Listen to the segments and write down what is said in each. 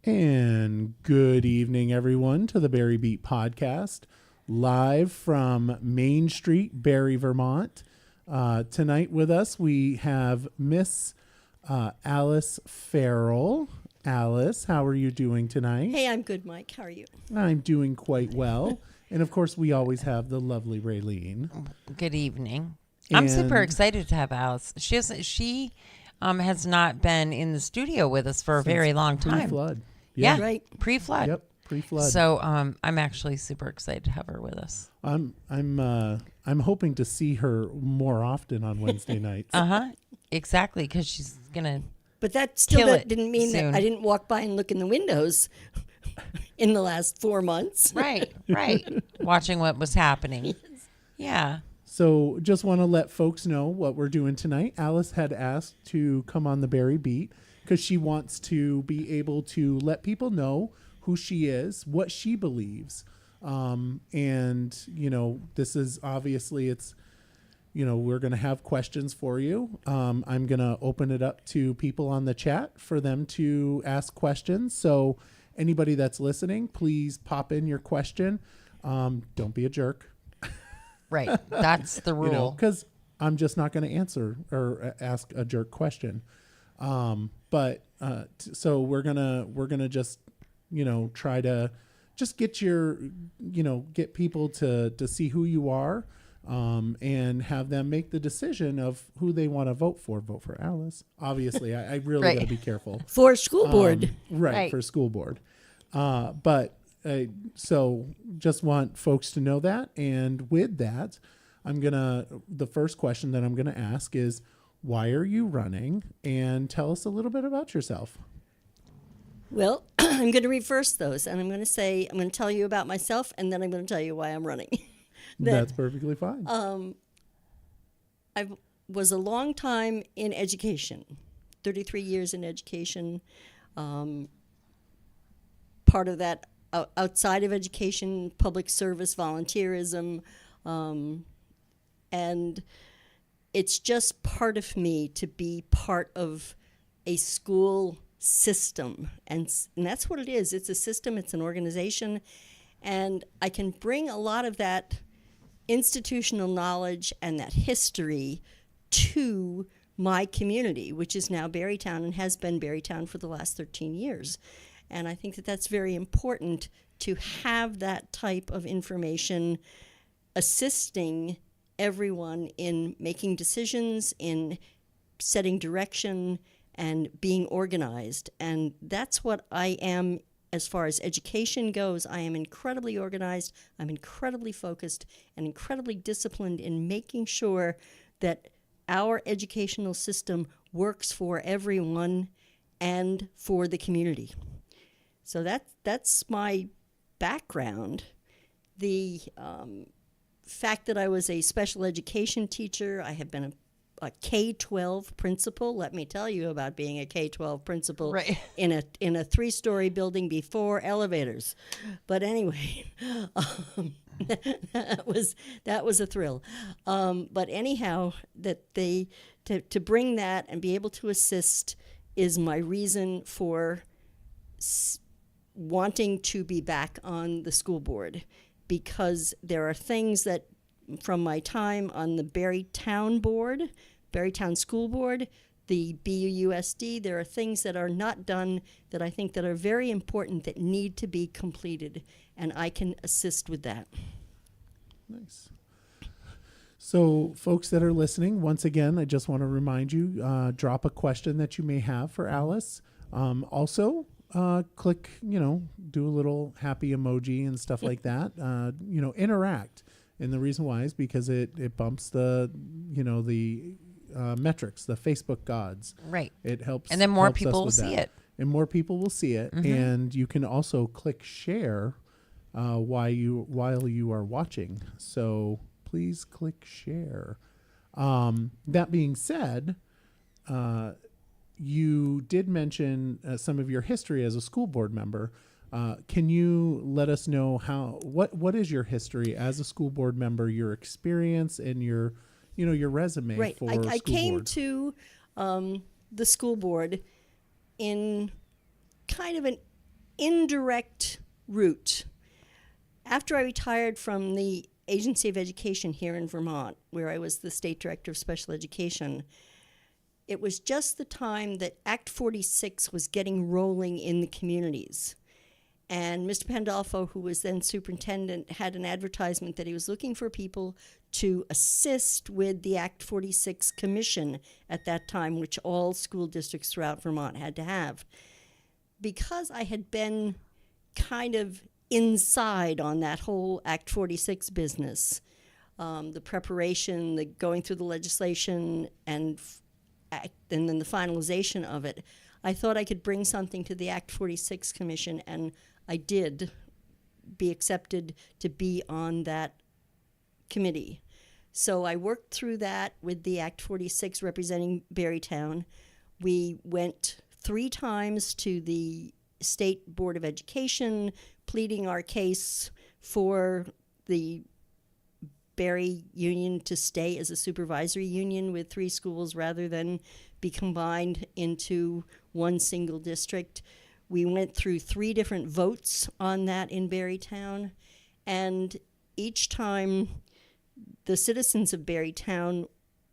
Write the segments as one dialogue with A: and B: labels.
A: And good evening, everyone, to the Barre Beat podcast, live from Main Street, Barre, Vermont. Tonight with us, we have Miss Alice Farrell. Alice, how are you doing tonight?
B: Hey, I'm good, Mike. How are you?
A: I'm doing quite well. And, of course, we always have the lovely Raylene.
C: Good evening. I'm super excited to have Alice. She has not been in the studio with us for a very long time.
A: Pre-flood.
C: Yeah,
B: Right.
C: Pre-flood.
A: Yep, pre-flood.
C: So I'm actually super excited to have her with us.
A: I'm hoping to see her more often on Wednesday nights.
C: Exactly, because she's gonna.
B: But that still
C: Kill it
B: didn't mean
C: soon.
B: that I didn't walk by and look in the windows in the last 4 months.
C: Right. Watching what was happening. Yeah.
A: So just want to let folks know what we're doing tonight. Alice had asked to come on the Barre Beat because she wants to be able to let people know who she is, what she believes. And, this is obviously we're going to have questions for you. I'm going to open it up to people on the chat for them to ask questions. So anybody that's listening, please pop in your question. Don't be a jerk.
C: Right. That's the rule.
A: Because I'm just not going to answer or ask a jerk question. So we're gonna just try to just get get people to see who you are, and have them make the decision of who they want to vote for. Vote for Alice. Obviously, I really
C: Right.
A: gotta be careful.
B: For school board.
C: Right.
A: For school board. So just want folks to know that. And with that, the first question that I'm going to ask is, why are you running? And tell us a little bit about yourself.
B: Well, I'm going to reverse those, and I'm going to tell you about myself, and then I'm going to tell you why I'm running.
A: That's perfectly fine.
B: I was a long time in education, 33 years in education. Part of that outside of education, public service, volunteerism, and it's just part of me to be part of a school system, and that's what it is. It's a system, it's an organization, and I can bring a lot of that institutional knowledge and that history to my community, which is now Barrytown and has been Barrytown for the last 13 years. And I think that that's very important to have that type of information assisting everyone in making decisions, in setting direction, and being organized. And that's what I am as far as education goes. I am incredibly organized, I'm incredibly focused, and incredibly disciplined in making sure that our educational system works for everyone and for the community. So that's my background. The fact that I was a special education teacher, I have been a K-12 principal. Let me tell you about being a K-12 principal in a 3-story building before elevators. But anyway, that was a thrill. But anyhow, to bring that and be able to assist is my reason for wanting to be back on the school board, because there are things that from my time on the Barrytown board, Barrytown School Board, the BUUSD, there are things that are not done that I think that are very important that need to be completed, and I can assist with that.
A: Nice. So folks that are listening, once again, I just want to remind you, drop a question that you may have for Alice. Also, click, do a little happy emoji and stuff like that. Interact. And the reason why is because it bumps the metrics, the Facebook gods.
C: Right.
A: It helps.
C: And then more
A: helps
C: people
A: us
C: will
A: with
C: see
A: that.
C: it.
A: And more people will see it.
C: Mm-hmm.
A: And you can also click share while you are watching. So please click share. That being said, you did mention some of your history as a school board member. Can you let us know what is your history as a school board member, your experience and your resume
B: right.
A: for
B: I came
A: board?
B: to the school board in kind of an indirect route. After I retired from the Agency of Education here in Vermont, where I was the State Director of Special Education, it was just the time that Act 46 was getting rolling in the communities. And Mr. Pandolfo, who was then superintendent, had an advertisement that he was looking for people to assist with the Act 46 commission at that time, which all school districts throughout Vermont had to have. Because I had been kind of inside on that whole Act 46 business, the preparation, the going through the legislation, and then the finalization of it, I thought I could bring something to the Act 46 Commission, and I did be accepted to be on that committee. So I worked through that with the Act 46 representing Barrytown. We went 3 times to the State Board of Education, pleading our case for the Barre Union to stay as a supervisory union with 3 schools rather than be combined into one single district. We went through 3 different votes on that in Barrytown, and each time the citizens of Barrytown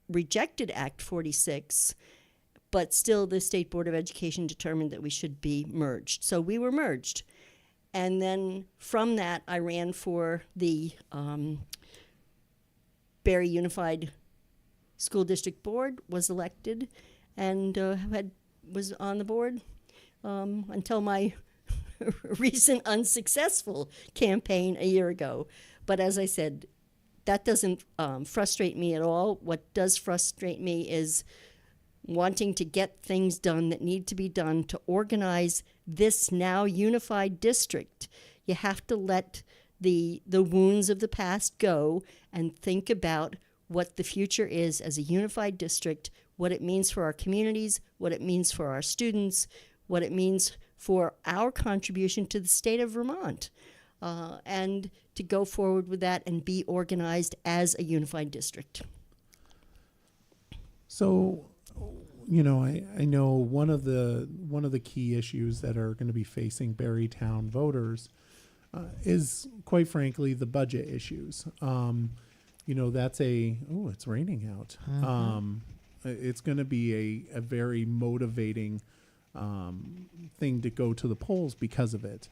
B: rejected Act 46, but still the State Board of Education determined that we should be merged. So we were merged. And then from that, I ran for the Barre Unified School District Board, was elected, and was on the board until my recent unsuccessful campaign a year ago. But as I said, that doesn't frustrate me at all. What does frustrate me is wanting to get things done that need to be done to organize this now unified district. You have to let the wounds of the past go and think about what the future is as a unified district, what it means for our communities, what it means for our students, what it means for our contribution to the state of Vermont, and to go forward with that and be organized as a unified district.
A: So, you know, I know one of the key issues that are going to be facing Barrytown voters is, quite frankly, the budget issues. You know, that's it's raining out.
C: Mm-hmm.
A: It's going to be a very motivating thing to go to the polls because of it.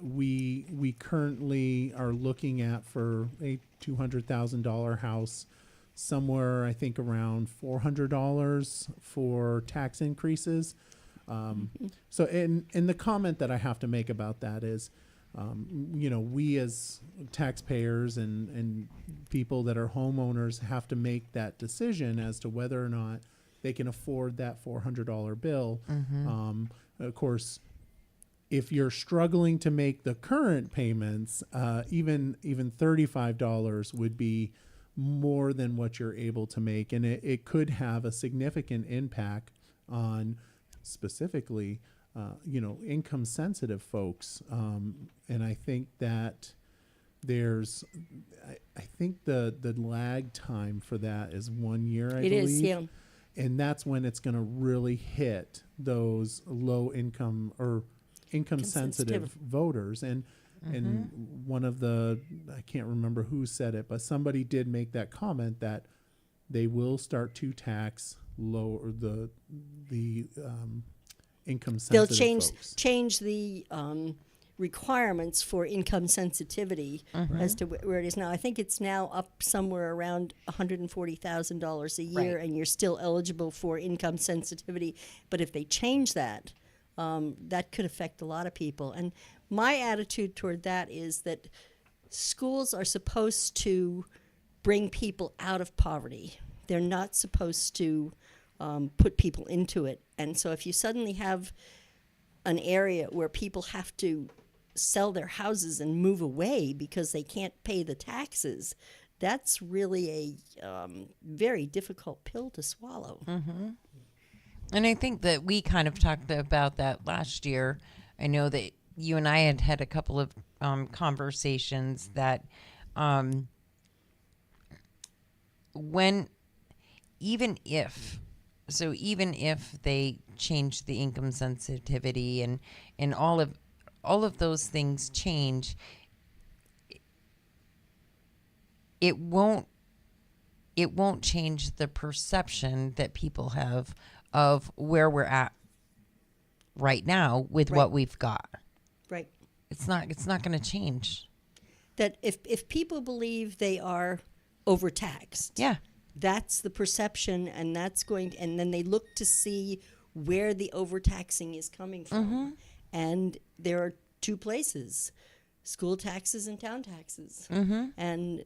A: We currently are looking at, for a $200,000 house, somewhere I think around $400 for tax increases. So, and the comment that I have to make about that is, you know, we as taxpayers and people that are homeowners have to make that decision as to whether or not they can afford that $400 bill.
C: Mm-hmm.
A: Of course, if you're struggling to make the current payments, even $35 would be more than what you're able to make, and it could have a significant impact on specifically, you know, income sensitive folks. And I think that I think the lag time for that is 1 year, I believe.
B: It is, yeah.
A: And that's when it's going to really hit those low income or income sensitive voters. And one of I can't remember who said it, but somebody did make that comment that they will start to tax lower the income sensitive
B: They'll
A: folks.
B: change the requirements for income sensitivity as to where it is now. I think it's now up somewhere around $140,000 a year,
C: Right.
B: and you're still eligible for income sensitivity. But if they change that, that could affect a lot of people. And my attitude toward that is that schools are supposed to bring people out of poverty. They're not supposed to put people into it. And so if you suddenly have an area where people have to sell their houses and move away because they can't pay the taxes, that's really a very difficult pill to swallow.
C: Mm-hmm. And I think that we kind of talked about that last year. I know that you and I had a couple of conversations that even if they change the income sensitivity and all all of those things change, it won't change the perception that people have of where we're at right now with
B: Right.
C: what we've got.
B: Right.
C: It's not going to change.
B: That if people believe they are overtaxed,
C: Yeah.
B: that's the perception, and and then they look to see where the overtaxing is coming from. And there are two places: school taxes and town taxes. And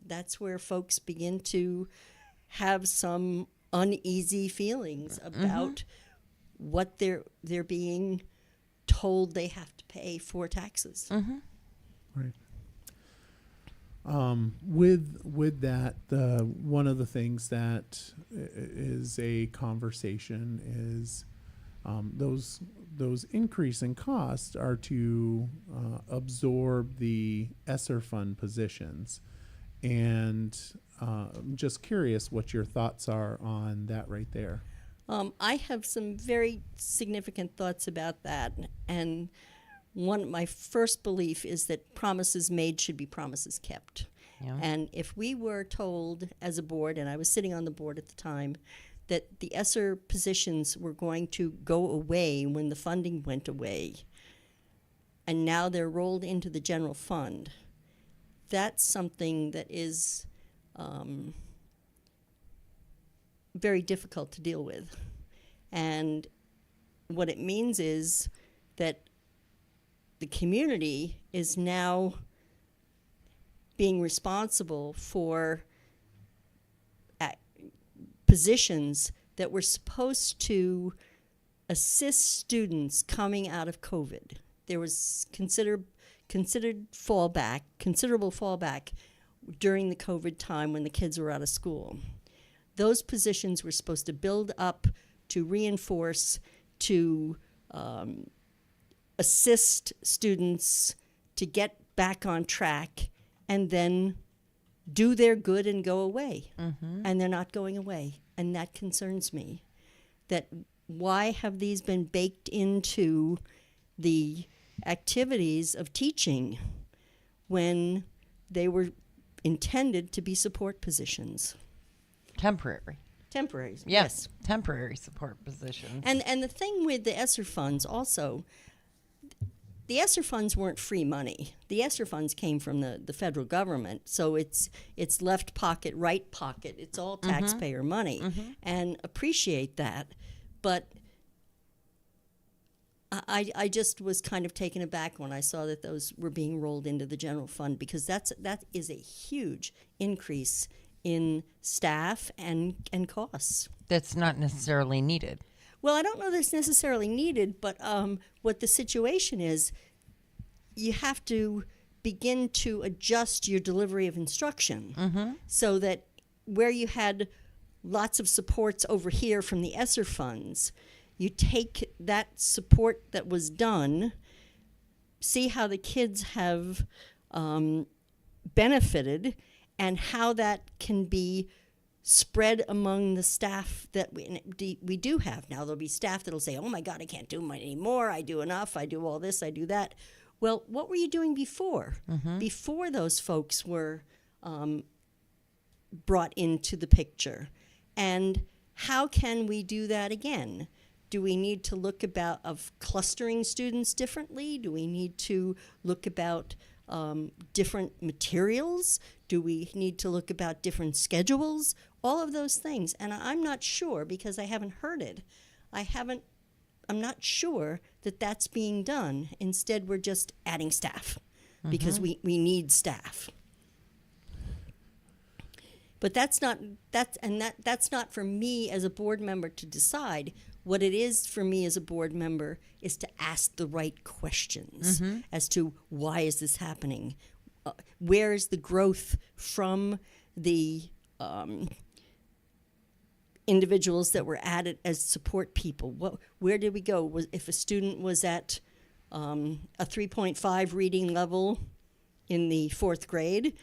B: that's where folks begin to have some uneasy feelings about what they're being told they have to pay for taxes.
A: Right. With that, one of the things that is a conversation is those increase in costs are to absorb the ESSER fund positions, and I'm just curious what your thoughts are on that right there.
B: I have some very significant thoughts about that, and my first belief is that promises made should be promises kept.
C: Yeah.
B: And if we were told as a board, and I was sitting on the board at the time, that the ESSER positions were going to go away when the funding went away, and now they're rolled into the general fund, that's something that is very difficult to deal with. And what it means is that the community is now being responsible for positions that were supposed to assist students coming out of COVID. There was considerable fallback during the COVID time when the kids were out of school. Those positions were supposed to build up, to reinforce, to assist students to get back on track, and then do their good and go away. And they're not going away. And that concerns me. That why have these been baked into the activities of teaching when they were intended to be support positions?
C: Temporary.
B: Temporaries.
C: Yes. Temporary support positions.
B: And the thing with the ESSER funds also, the ESSER funds weren't free money. The ESSER funds came from the federal government, so it's left pocket, right pocket. It's all taxpayer money, and appreciate that. But I just was kind of taken aback when I saw that those were being rolled into the general fund, because that is a huge increase in staff and costs.
C: That's not necessarily needed.
B: Well, I don't know that it's necessarily needed, but what the situation is, you have to begin to adjust your delivery of instruction so that where you had lots of supports over here from the ESSER funds, you take that support that was done, see how the kids have benefited, and how that can be spread among the staff that we do have. Now, there'll be staff that'll say, oh my God, I can't do mine anymore. I do enough. I do all this. I do that. Well, what were you doing before? Before those folks were brought into the picture. And how can we do that again? Do we need to look of clustering students differently? Do we need to look about different materials? Do we need to look about different schedules? All of those things. And I'm not sure, because I haven't heard it. I'm not sure that that's being done. Instead, we're just adding staff because we need staff. But that's not for me as a board member to decide. What it is for me as a board member is to ask the right questions as to why is this happening? Where is the growth from the individuals that were added as support people? Where did we go? If a student was at a 3.5 reading level in the 4th grade,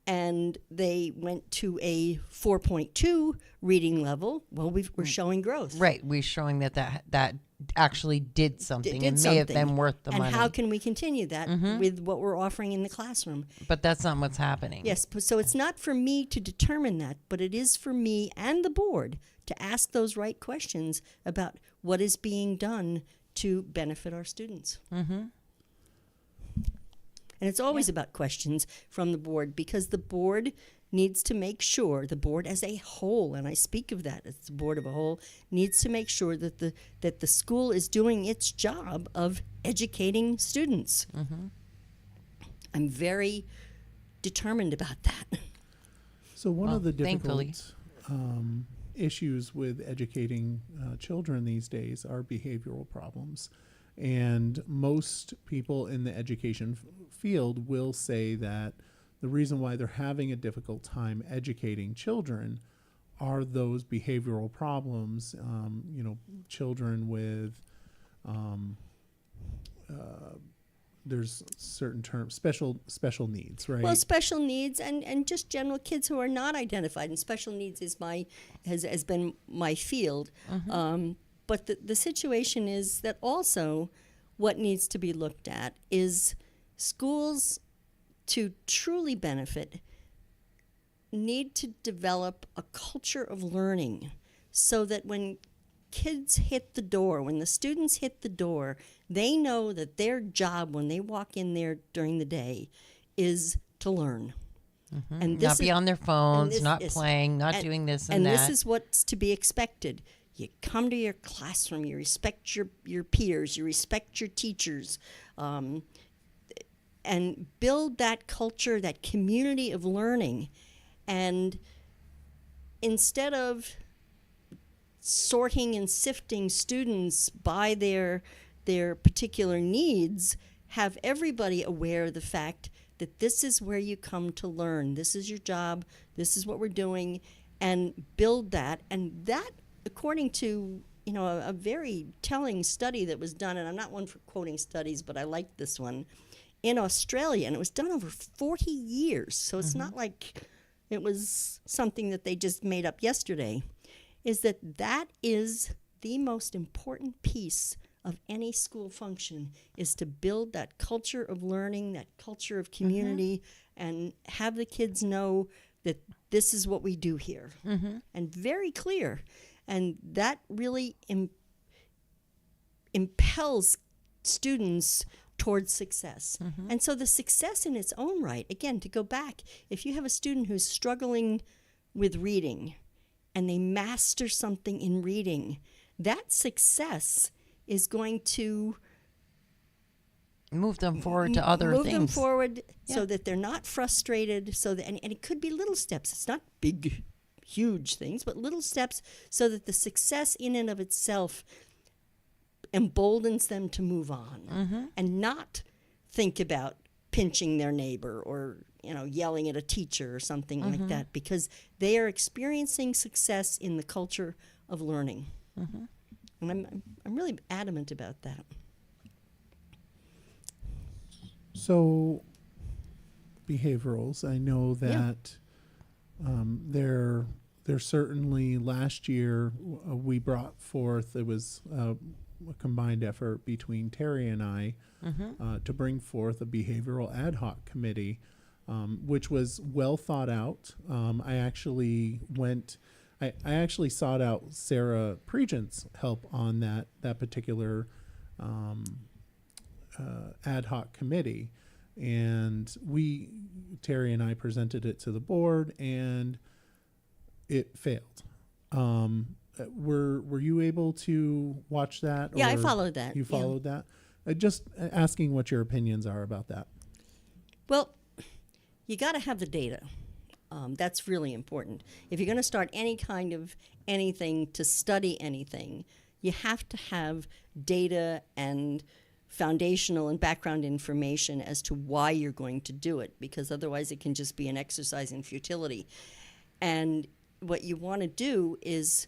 B: and they went to a 4.2 reading level, well, we're showing growth.
C: Right. We're showing that actually did something
B: Did
C: and may have
B: something.
C: been worth the
B: and
C: money.
B: how can we continue that with what we're offering in the classroom?
C: But that's not what's happening.
B: Yes, so it's not for me to determine that, but it is for me and the board to ask those right questions about what is being done to benefit our students. And it's always about questions from the board, because the board needs to make sure, the board as a whole, and I speak of that as the board of a whole, needs to make sure that the school is doing its job of educating students. I'm very determined about that.
A: So one of the
C: thankfully.
A: difficult issues with educating children these days are behavioral problems. And most people in the education field will say that the reason why they're having a difficult time educating children are those behavioral problems. Children with there's certain terms, special needs, right?
B: Well, special needs and just general kids who are not identified, and special needs is has been my field. But the situation is that also what needs to be looked at is schools, to truly benefit, need to develop a culture of learning so that when kids hit the door, when the students hit the door, they know that their job when they walk in there during the day is to learn. And
C: Not be on their phones, not
B: is-
C: playing, not doing this and
B: and
C: that.
B: this is what's to be expected. You come to your classroom, you respect your peers, you respect your teachers, and build that culture, that community of learning. And instead of sorting and sifting students by their particular needs, have everybody aware of the fact that this is where you come to learn. This is your job. This is what we're doing, and build that. And that, according to a very telling study that was done, and I'm not one for quoting studies, but I like this one, in Australia, and it was done over 40 years. So it's not like it was something that they just made up yesterday. Is that is the most important piece of any school function, is to build that culture of learning, that culture of community, and have the kids know that this is what we do here. And very clear. And that really impels students towards success. And so the success in its own right, again, to go back, if you have a student who's struggling with reading and they master something in reading, that success is going to
C: move them forward to other
B: move
C: things.
B: them forward so
C: Yeah.
B: that they're not frustrated. And it could be little steps. It's not big, huge things, but little steps, so that the success in and of itself emboldens them to move on and not think about pinching their neighbor or yelling at a teacher or something like that, because they are experiencing success in the culture of learning. And I'm really adamant about that.
A: So, behaviorals, I know that they're certainly, last year we brought forth, it was a combined effort between Terry and I to bring forth a behavioral ad hoc committee, which was well thought out. I actually sought out Sarah Pregent's help on that particular ad hoc committee, and Terry and I presented it to the board, and it failed. Were you able to watch that?
B: Yeah, I
A: or
B: followed that.
A: You
B: yeah.
A: followed that? Just asking what your opinions are about that.
B: Well, you got to have the data. That's really important. If you're going to start any kind of anything to study anything, you have to have data and foundational and background information as to why you're going to do it, because otherwise it can just be an exercise in futility. And what you want to do is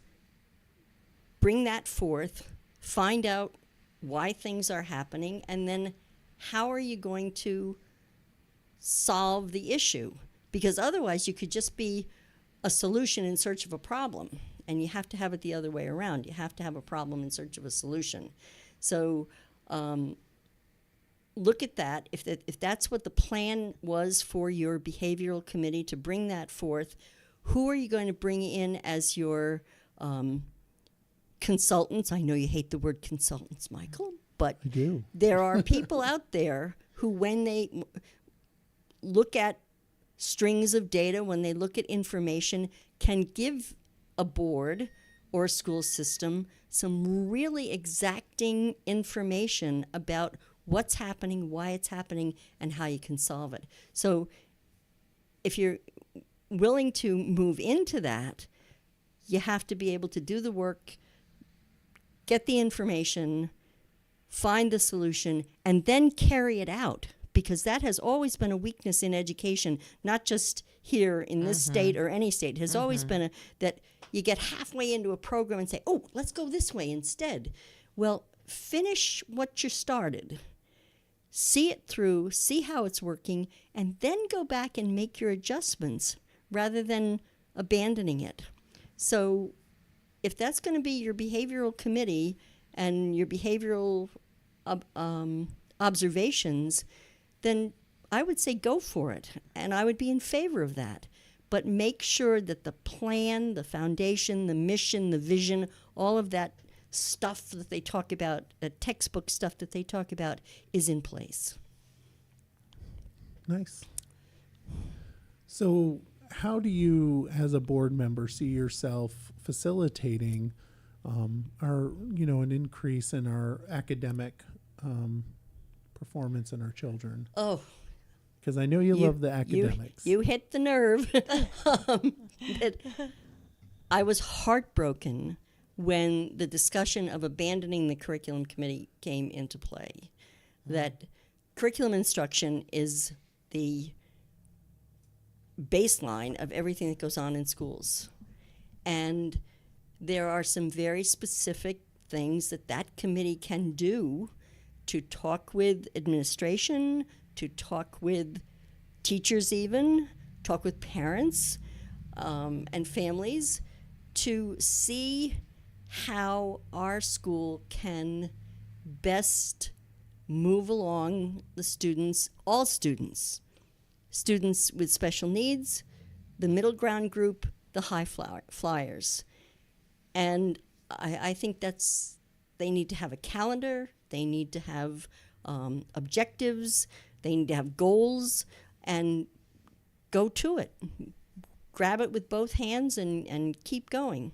B: bring that forth, find out why things are happening, and then how are you going to solve the issue? because otherwise you could just be a solution in search of a problem, and you have to have it the other way around. You have to have a problem in search of a solution. So look at that. If that's what the plan was for your behavioral committee, to bring that forth, who are you going to bring in as your consultants? I know you hate the word consultants, Michael, but
A: I do.
B: there are people out there who, when they look at strings of data, when they look at information, can give a board or a school system some really exacting information about what's happening, why it's happening, and how you can solve it. So if you're willing to move into that, you have to be able to do the work, get the information, find the solution, and then carry it out. Because that has always been a weakness in education, not just here in this state or any state. It has always been that you get halfway into a program and say, oh, let's go this way instead. Well, finish what you started. See it through, see how it's working, and then go back and make your adjustments rather than abandoning it. So if that's going to be your behavioral committee and your behavioral observations, then I would say go for it, and I would be in favor of that. But make sure that the plan, the foundation, the mission, the vision, all of that stuff that they talk about, the textbook stuff that they talk about, is in place.
A: Nice. So how do you, as a board member, see yourself facilitating an increase in our academic performance in our children?
B: Oh,
A: because I know you love the academics.
B: You hit the nerve. I was heartbroken when the discussion of abandoning the curriculum committee came into play. That curriculum instruction is the baseline of everything that goes on in schools. And there are some very specific things that committee can do to talk with administration, to talk with teachers even, talk with parents and families, to see how our school can best move along the students, all students, students with special needs, the middle ground group, the high flyers. And I think they need to have a calendar, they need to have objectives, they need to have goals, and go to it. Grab it with both hands and keep going.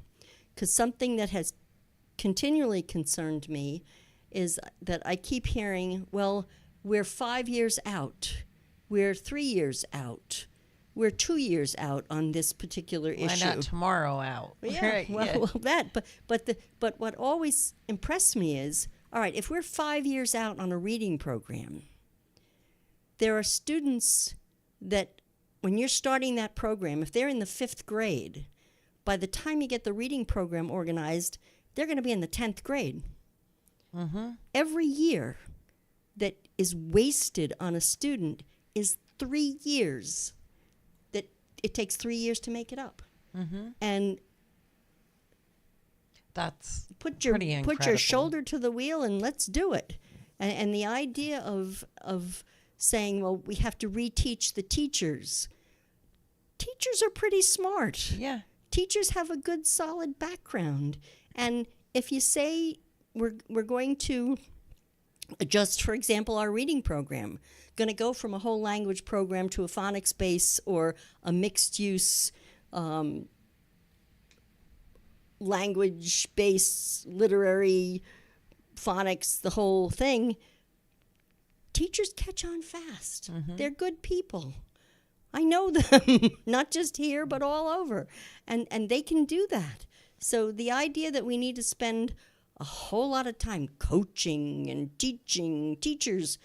B: Because something that has continually concerned me is that I keep hearing, well, we're 5 years out, we're 3 years out, we're 2 years out on this particular issue.
C: Why not tomorrow out?
B: Yeah,
C: Right,
B: well,
C: yeah.
B: well, that. But what always impressed me is, all right, if we're 5 years out on a reading program, there are students that, when you're starting that program, if they're in the 5th grade, by the time you get the reading program organized, they're going to be in the 10th grade.
C: Mm-hmm.
B: Every year that is wasted on a student is 3 years. That it takes 3 years to make it up.
C: Mm-hmm.
B: And
C: That's
B: put
C: pretty
B: your
C: incredible.
B: shoulder to the wheel and let's do it. And the idea of saying, well, we have to reteach the teachers. Teachers are pretty smart.
C: Yeah.
B: Teachers have a good, solid background. And if you say we're going to adjust, for example, our reading program, going to go from a whole language program to a phonics base or a mixed use language base, literary, phonics, the whole thing, teachers catch on fast.
C: Mm-hmm.
B: They're good people. I know them, not just here, but all over. And they can do that. So the idea that we need to spend a whole lot of time coaching and teaching teachers,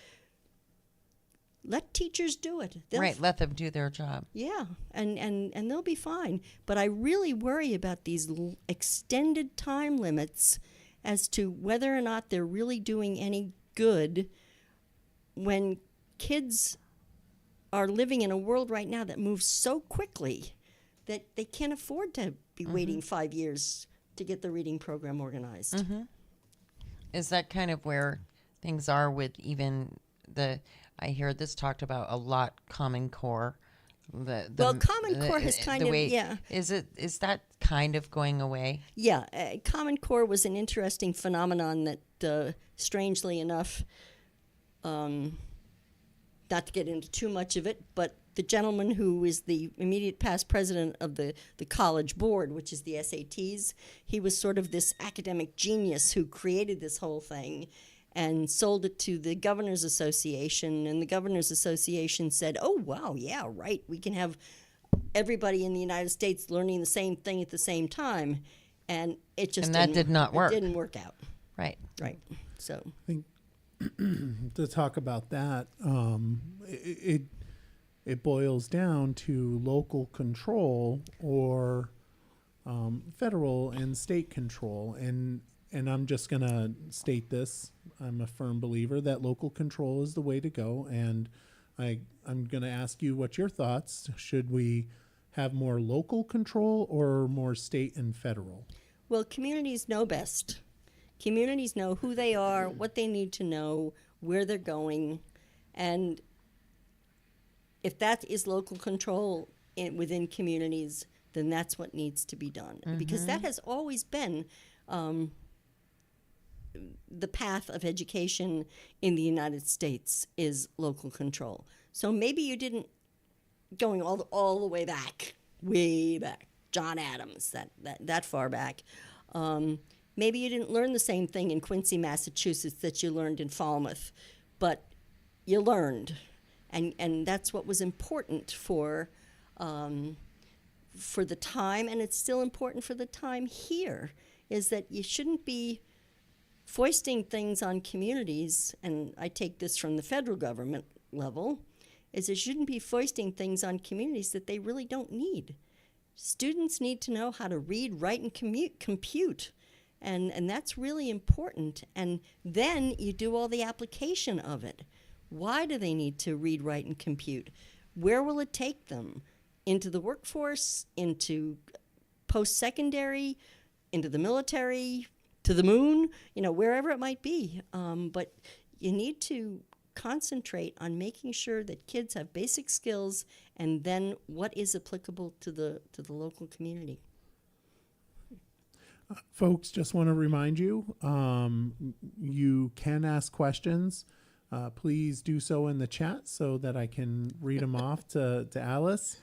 B: let teachers do it.
C: Right, let them do their job.
B: Yeah, and they'll be fine. But I really worry about these extended time limits as to whether or not they're really doing any good when kids are living in a world right now that moves so quickly that they can't afford to be waiting 5 years to get the reading program organized.
C: Is that kind of where things are with even I hear this talked about a lot, Common Core.
B: Well, Common Core has kind of, yeah.
C: Is that kind of going away?
B: Yeah, Common Core was an interesting phenomenon that, strangely enough, not to get into too much of it, but the gentleman who is the immediate past president of the College Board, which is the SATs, he was sort of this academic genius who created this whole thing and sold it to the Governors Association, and the Governors Association said, oh, wow, yeah, right, we can have everybody in the United States learning the same thing at the same time, and it just
C: did not work.
B: It didn't work out.
C: Right.
B: Right. So
A: I think to talk about that, it boils down to local control or federal and state control, and I'm just gonna state this: I'm a firm believer that local control is the way to go, and I'm gonna ask you what your thoughts. Should we have more local control or more state and federal?
B: well, communities know best. Communities know who they are, what they need to know, where they're going, and if that is local control within communities, then that's what needs to be done. Because that has always been the path of education in the United States is local control. So maybe you didn't, going all the way back, John Adams, that far back, maybe you didn't learn the same thing in Quincy, Massachusetts that you learned in Falmouth, but you learned. And that's what was important for the time, and it's still important for the time here, is that you shouldn't be foisting things on communities, and I take this from the federal government level, is it shouldn't be foisting things on communities that they really don't need. Students need to know how to read, write, and compute. And that's really important. And then you do all the application of it. Why do they need to read, write, and compute? Where will it take them? Into the workforce, into post-secondary, into the military, to the moon, wherever it might be. But you need to concentrate on making sure that kids have basic skills and then what is applicable to the local community.
A: Folks, just want to remind you, you can ask questions. Please do so in the chat so that I can read them off to Alice.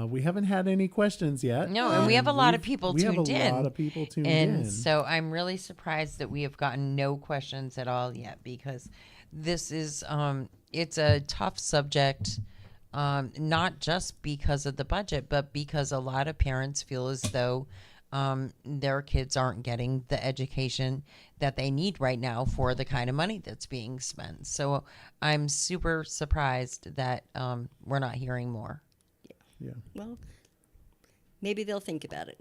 A: We haven't had any questions yet.
C: No, and we have a lot of people tuned in.
A: We have a lot of people tuned in.
C: And so I'm really surprised that we have gotten no questions at all yet, because this is, it's a tough subject, not just because of the budget, but because a lot of parents feel as though their kids aren't getting the education that they need right now for the kind of money that's being spent. So I'm super surprised that we're not hearing more.
A: Yeah.
B: Well, maybe they'll think about it.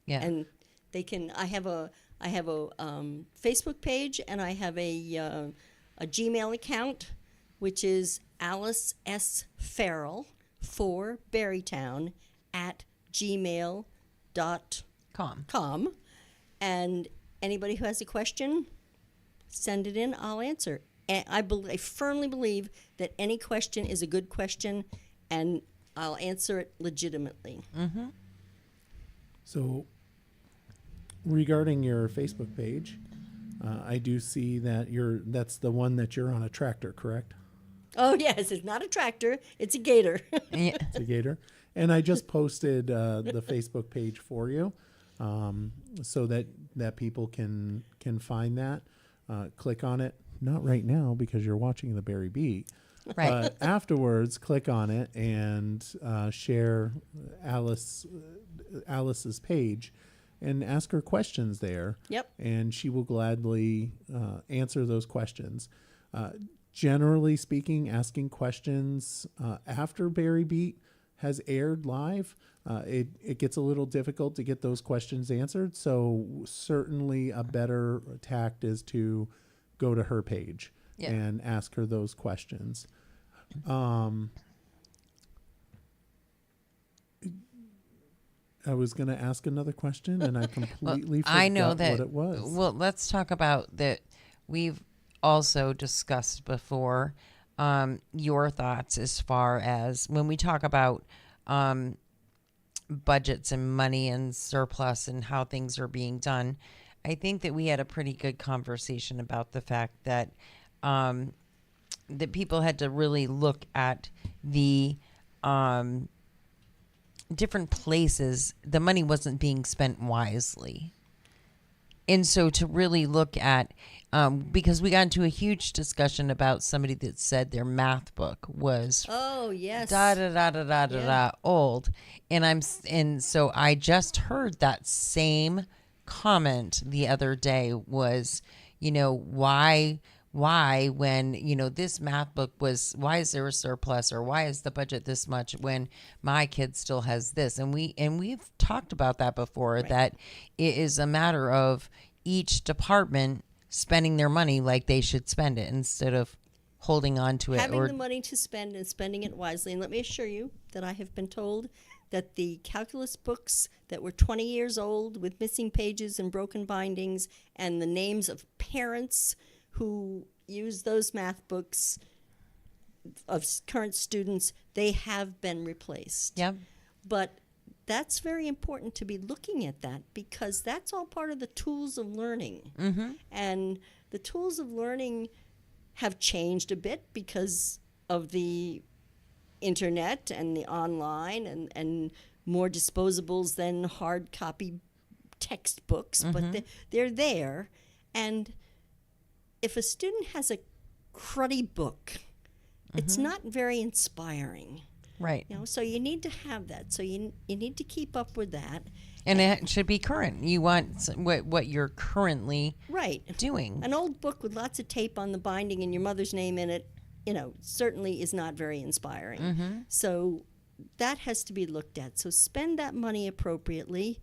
C: Yeah.
B: And they can. I have a Facebook page, and I have a Gmail account, which is Alice S. Farrell for Berrytown at gmail.com. And anybody who has a question, send it in. I'll answer. And I firmly believe that any question is a good question, and I'll answer it legitimately.
C: Mm-hmm.
A: So, regarding your Facebook page, I do see that that's the one that you're on a tractor, correct?
B: Oh, yes. It's not a tractor. It's a gator.
C: Yeah.
A: It's a gator. And I just posted the Facebook page for you so that people can find that. Click on it. Not right now because you're watching the Barre Beat.
C: Right.
A: But afterwards, click on it and share Alice's page and ask her questions there.
B: Yep.
A: And she will gladly answer those questions. Generally speaking, asking questions after Barre Beat has aired live, it gets a little difficult to get those questions answered. So certainly a better tact is to go to her page and ask her those questions. I was going to ask another question, and I completely forgot
C: I know that.
A: what it was.
C: Well, let's talk about that. We've also discussed before your thoughts as far as when we talk about budgets and money and surplus and how things are being done. I think that we had a pretty good conversation about the fact that that people had to really look at the different places. The money wasn't being spent wisely. And so to really look at, because we got into a huge discussion about somebody that said their math book was
B: Oh, yes.
C: da da da da da da da old, and so I just heard that same comment the other day was, why when this math book was, why is there a surplus, or why is the budget this much when my kid still has this, and we've talked about that before, right. That it is a matter of each department spending their money like they should spend it instead of holding on to it,
B: having the money to spend and spending it wisely. And let me assure you that I have been told that the calculus books that were 20 years old with missing pages and broken bindings and the names of parents who use those math books of current students, they have been replaced.
C: Yeah.
B: But that's very important to be looking at that, because that's all part of the tools of learning.
C: Mm-hmm.
B: And the tools of learning have changed a bit because of the internet and the online and more disposables than hard copy textbooks, but they're there. And if a student has a cruddy book, it's not very inspiring.
C: Right.
B: So you need to have that. So you need to keep up with that.
C: And it should be current. You want what you're currently
B: right
C: doing.
B: An old book with lots of tape on the binding and your mother's name in it, certainly is not very inspiring. So that has to be looked at. So spend that money appropriately.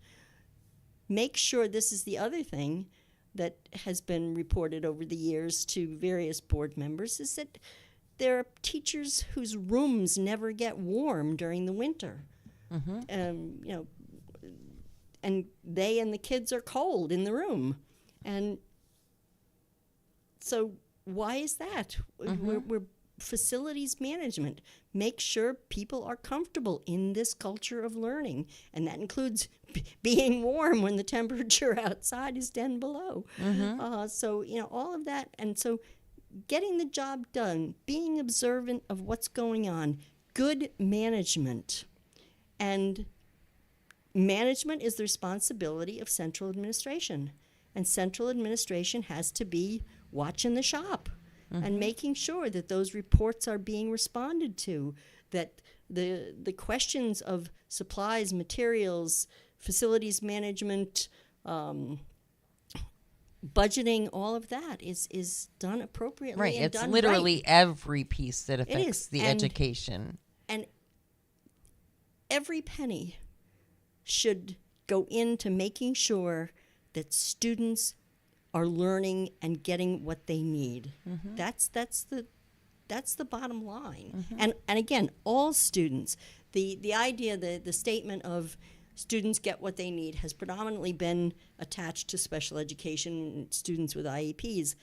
B: Make sure, this is the other thing that has been reported over the years to various board members, is that there are teachers whose rooms never get warm during the winter. And they and the kids are cold in the room. And so why is that? We're facilities management. Make sure people are comfortable in this culture of learning. And that includes being warm when the temperature outside is 10 below. So, all of that. And so getting the job done, being observant of what's going on, good management. And management is the responsibility of central administration. And central administration has to be watching the shop and making sure that those reports are being responded to, that the questions of supplies, materials, facilities management, budgeting, all of that is done appropriately.
C: Right.
B: And
C: It's
B: done
C: literally
B: right.
C: every piece that affects the
B: And
C: education.
B: And every penny should go into making sure that students are learning and getting what they need. That's the bottom line. And again, all students. The idea, the statement of students get what they need has predominantly been attached to special education students with IEPs,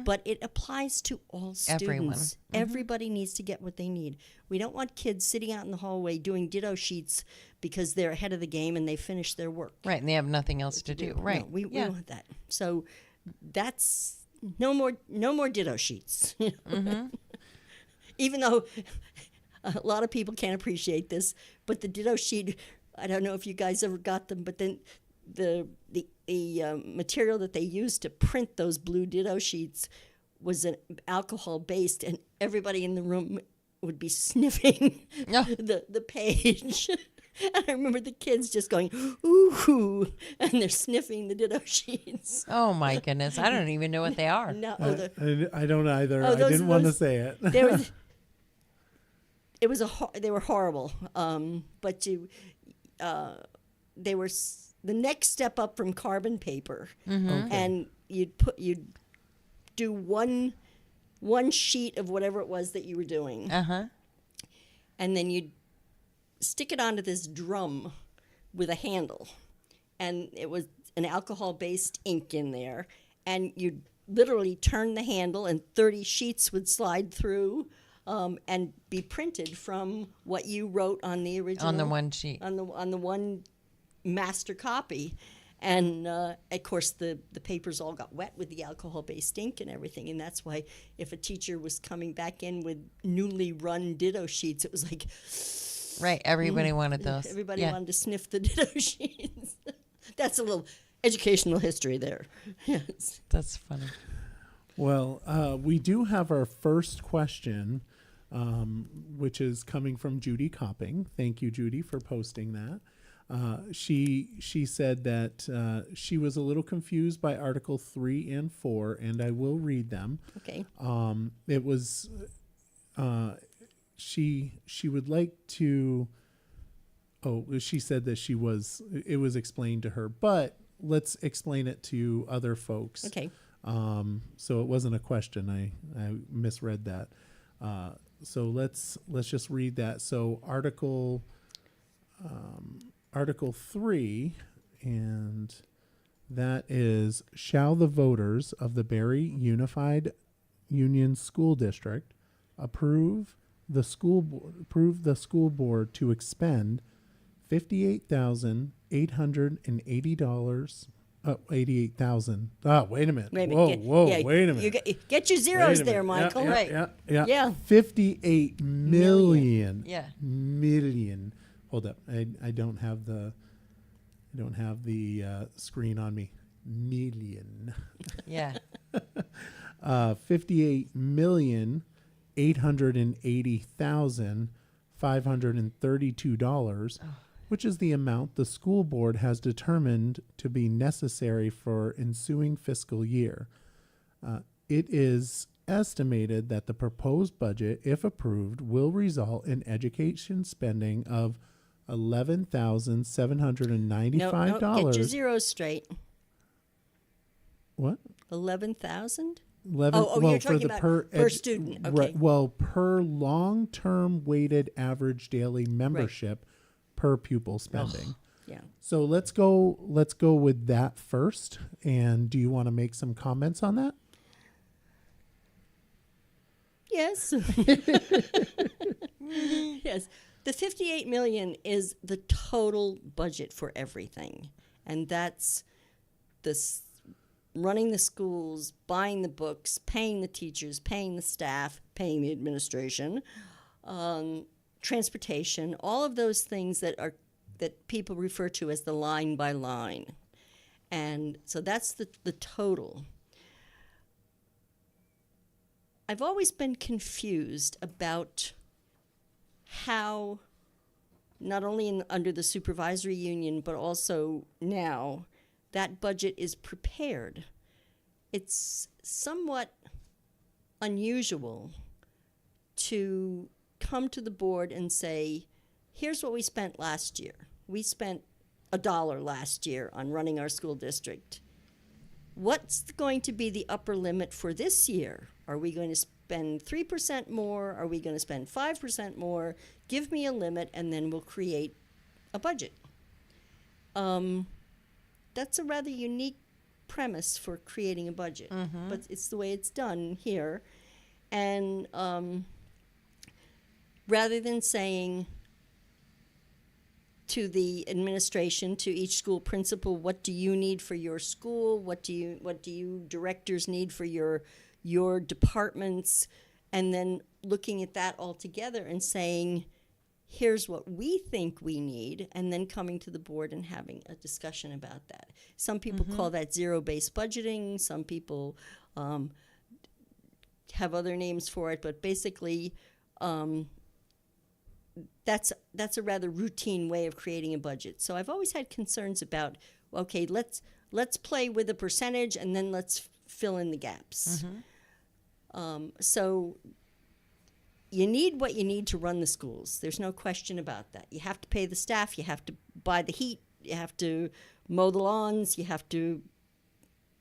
B: but it applies to all students.
C: Everyone.
B: Everybody needs to get what they need. We don't want kids sitting out in the hallway doing ditto sheets because they're ahead of the game and they finished their work.
C: Right, and they have nothing else to do. Right.
B: No, we want that. So that's no more ditto sheets. Even though a lot of people can't appreciate this, but the ditto sheet, I don't know if you guys ever got them, but then the material that they used to print those blue ditto sheets was an alcohol based, and everybody in the room would be sniffing the page. And I remember the kids just going, ooh, and they're sniffing the ditto sheets.
C: Oh my goodness. I don't even know what they are.
B: No,
A: I don't either.
B: Oh,
A: I didn't want to say it.
B: They were horrible. But they were the next step up from carbon paper.
A: Okay.
B: And you'd do one sheet of whatever it was that you were doing.
C: Uh-huh.
B: And then you'd stick it onto this drum with a handle, and it was an alcohol-based ink in there, and you literally turn the handle, and 30 sheets would slide through and be printed from what you wrote on the original,
C: On the one sheet.
B: on the one master copy. And of course, the papers all got wet with the alcohol-based ink and everything, and that's why if a teacher was coming back in with newly run ditto sheets, it was like,
C: Right. Everybody wanted those.
B: everybody
C: Yeah.
B: wanted to sniff the ditto sheets. That's a little educational history there. Yes.
C: That's funny.
A: Well, we do have our first question, which is coming from Judy Copping. Thank you, Judy, for posting that. She said that she was a little confused by Article 3 and 4, and I will read them.
B: Okay.
A: It was she would like to. Oh, she said that it was explained to her, but let's explain it to other folks.
B: Okay.
A: So it wasn't a question. I misread that. So let's just read that. So Article 3, and that is, shall the voters of the Barre Unified Union School District approve the school board to expend $58,880. Oh, 88,000. Wait a minute. Wait a minute.
B: Get your zeros there, Michael. Right. Yeah.
A: 58 million.
C: Yeah.
A: Million. Hold up. I don't have the screen on me. Million.
C: Yeah.
A: 58,880,532, which is the amount the school board has determined to be necessary for ensuing fiscal year. It is estimated that the proposed budget, if approved, will result in education spending of $11,795.
B: No, get your zeros straight.
A: What?
B: 11,000?
A: 11.
B: Oh, you're talking about per student. Okay.
A: Well, per long-term weighted average daily membership per pupil spending.
B: Yeah.
A: So let's go with that first. And do you want to make some comments on that?
B: Yes. Yes. The 58 million is the total budget for everything. And that's this running the schools, buying the books, paying the teachers, paying the staff, paying the administration, transportation, all of those things that people refer to as the line by line. And so that's the total. I've always been confused about how, not only under the supervisory union, but also now, that budget is prepared. It's somewhat unusual to come to the board and say, here's what we spent last year. We spent $1 last year on running our school district. What's going to be the upper limit for this year? Are we going to spend 3% more? Are we going to spend 5% more? Give me a limit, and then we'll create a budget. That's a rather unique premise for creating a budget, but it's the way it's done here. And rather than saying to the administration, to each school principal, what do you need for your school? What do you directors need for your departments? And then looking at that all together and saying, here's what we think we need, and then coming to the board and having a discussion about that. Some people call that zero-based budgeting. Some people have other names for it, but basically that's a rather routine way of creating a budget. So I've always had concerns about, okay, let's play with a percentage and then let's fill in the gaps. So you need what you need to run the schools. There's no question about that. You have to pay the staff. You have to buy the heat. You have to mow the lawns. You have to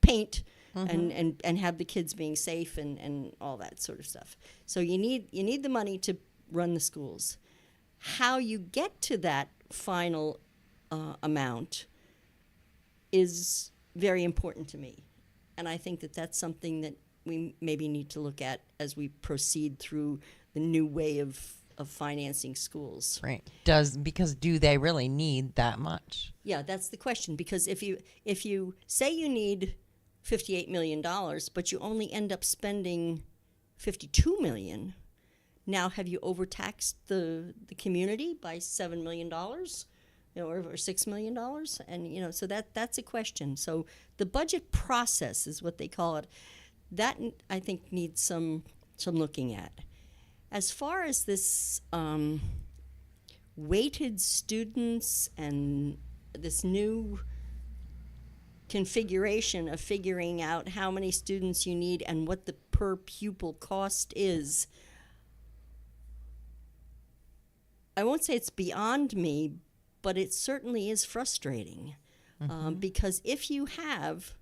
B: paint and have the kids being safe and all that sort of stuff. So you need the money to run the schools. How you get to that final amount is very important to me. And I think that that's something that we maybe need to look at as we proceed through the new way of financing schools.
C: Right. Because do they really need that much?
B: Yeah, that's the question. Because if you say you need $58 million, but you only end up spending $52 million, now have you overtaxed the community by $7 million? Or $6 million, and so that's a question. So the budget process is what they call it. That I think needs some looking at. As far as this weighted students and this new configuration of figuring out how many students you need and what the per pupil cost is, I won't say it's beyond me, but it certainly is frustrating, because if you have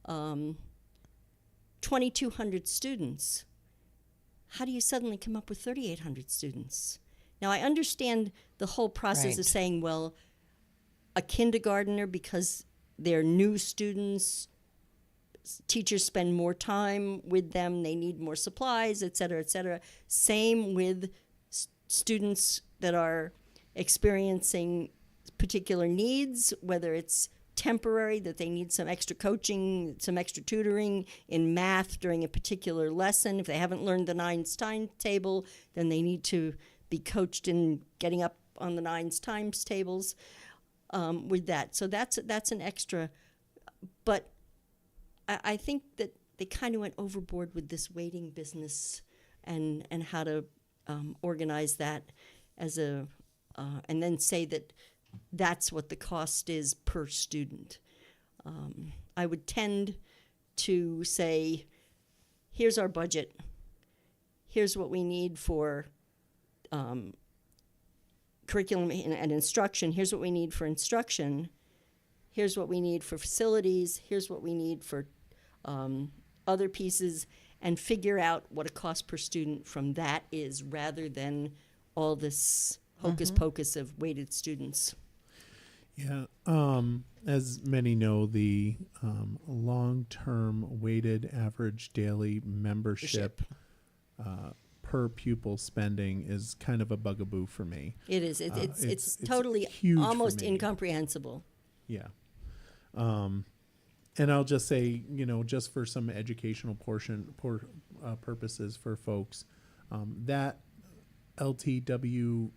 B: 2,200 students, how do you suddenly come up with 3,800 students? Now, I understand the whole process of saying, well, a kindergartner, because they're new students, teachers spend more time with them, they need more supplies, et cetera, et cetera. Same with students that are experiencing particular needs, whether it's temporary, that they need some extra coaching, some extra tutoring in math during a particular lesson. If they haven't learned the nines times table, then they need to be coached in getting up on the nines times tables with that. So that's an extra. But I think that they kind of went overboard with this weighting business and how to organize that as a and then say that that's what the cost is per student. I would tend to say, here's our budget. Here's what we need for curriculum and instruction. Here's what we need for instruction. Here's what we need for facilities. Here's what we need for other pieces, and figure out what a cost per student from that is, rather than all this hocus pocus of weighted students.
A: Yeah. As many know, the long-term weighted average daily membership per pupil spending is kind of a bugaboo for me.
B: It is. It's totally
A: huge for
B: almost
A: me.
B: incomprehensible.
A: Yeah. And I'll just say, just for some educational purposes for folks, that LTWADM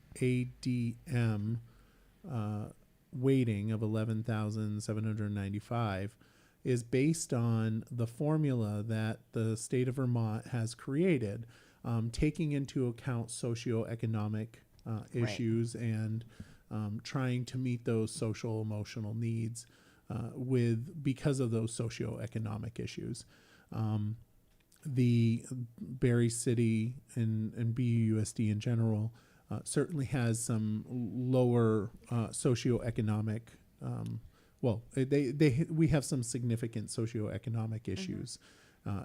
A: weighting of 11,795 is based on the formula that the state of Vermont has created, taking into account socioeconomic issues and trying to meet those social emotional needs because of those socioeconomic issues. The Barre City and BUUSD in general certainly has some lower socioeconomic. We have some significant socioeconomic issues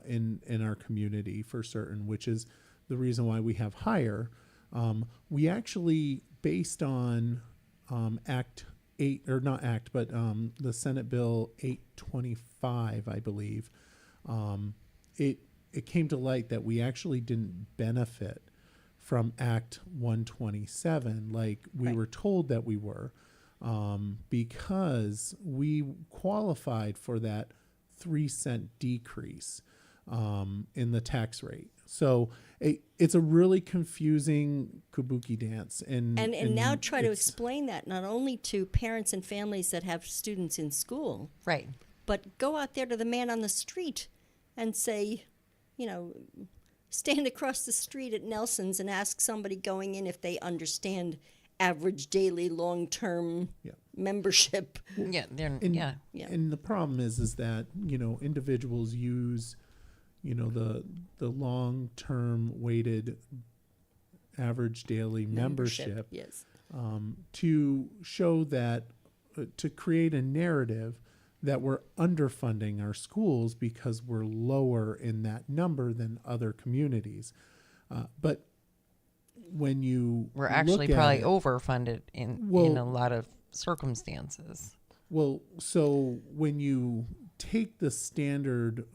A: in our community for certain, which is the reason why we have higher. We actually, based on Act 8, or not Act, but the Senate Bill 825, I believe, it came to light that we actually didn't benefit from Act 127 like we were told that we were, because we qualified for that 3-cent decrease in the tax rate. So it's a really confusing kabuki dance. And
B: now try to explain that not only to parents and families that have students in school,
C: Right.
B: but go out there to the man on the street and say, stand across the street at Nelson's and ask somebody going in if they understand average daily long-term membership.
C: Yeah.
A: And the problem is that, individuals use, the long-term weighted average daily membership
B: Yes.
A: To show that, to create a narrative that we're underfunding our schools because we're lower in that number than other communities. But when you
C: We're actually probably overfunded in a lot of circumstances.
A: Well, so when you take the standard,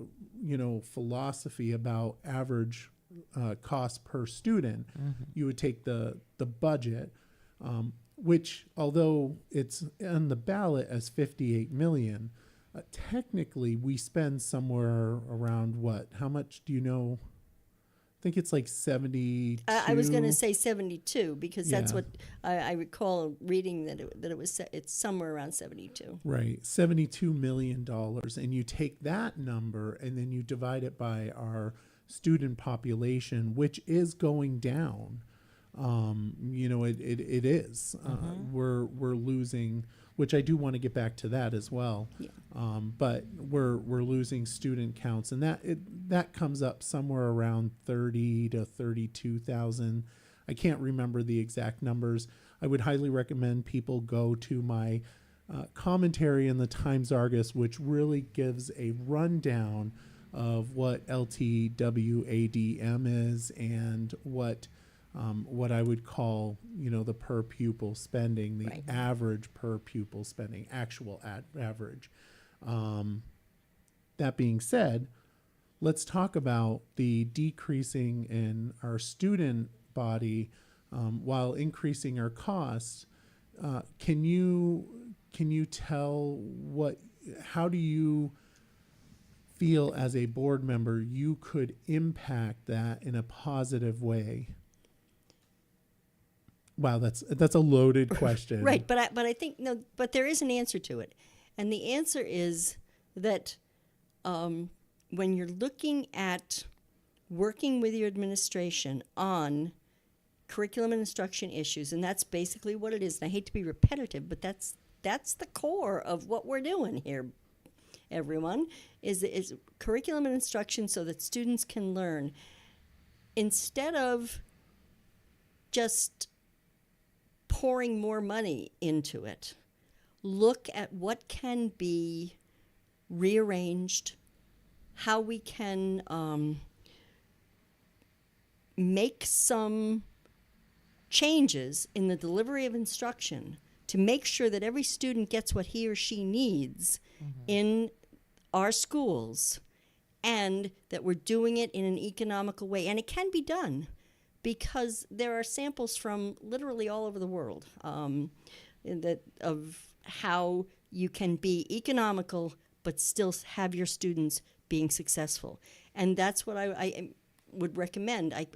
A: philosophy about average cost per student, you would take the budget, which, although it's on the ballot as 58 million, technically we spend somewhere around what? How much do you know? I think it's like 72.
B: I was going to say 72 because that's
A: Yeah.
B: what I recall reading that it's somewhere around 72.
A: Right, $72 million. And you take that number and then you divide it by our student population, which is going down. It is. We're losing, which I do want to get back to that as well.
B: Yeah.
A: But we're losing student counts, and that comes up somewhere around 30 to 32,000. I can't remember the exact numbers. I would highly recommend people go to my commentary in the Times Argus, which really gives a rundown of what LTWADM is and what I would call, the per pupil spending, the
B: Right.
A: average per pupil spending, actual average. That being said, let's talk about the decreasing in our student body while increasing our costs. Can you tell how do you feel as a board member you could impact that in a positive way? Wow, that's a loaded question.
B: Right, but I think no, but there is an answer to it, and the answer is that when you're looking at working with your administration on curriculum and instruction issues, and that's basically what it is. And I hate to be repetitive, but that's the core of what we're doing here. Everyone is curriculum and instruction so that students can learn instead of just pouring more money into it. Look at what can be rearranged, how we can make some changes in the delivery of instruction to make sure that every student gets what he or she needs in our schools, and that we're doing it in an economical way. And it can be done, because there are samples from literally all over the world of how you can be economical but still have your students being successful. And that's what I would recommend. I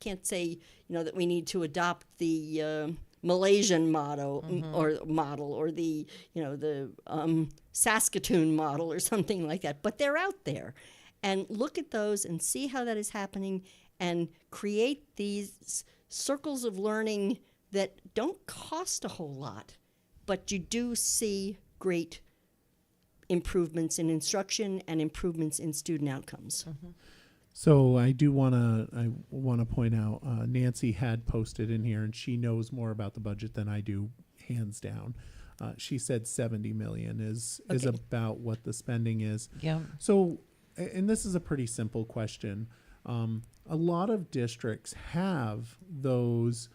B: can't say that we need to adopt the Malaysian model or the Saskatoon model or something like that, but they're out there, and look at those and see how that is happening, and create these circles of learning that don't cost a whole lot, but you do see great improvements in instruction and improvements in student outcomes.
A: So I want to point out Nancy had posted in here, and she knows more about the budget than I do, hands down. She said 70 million is about what the spending is.
C: Yeah.
A: So, and this is a pretty simple question. A lot of districts have those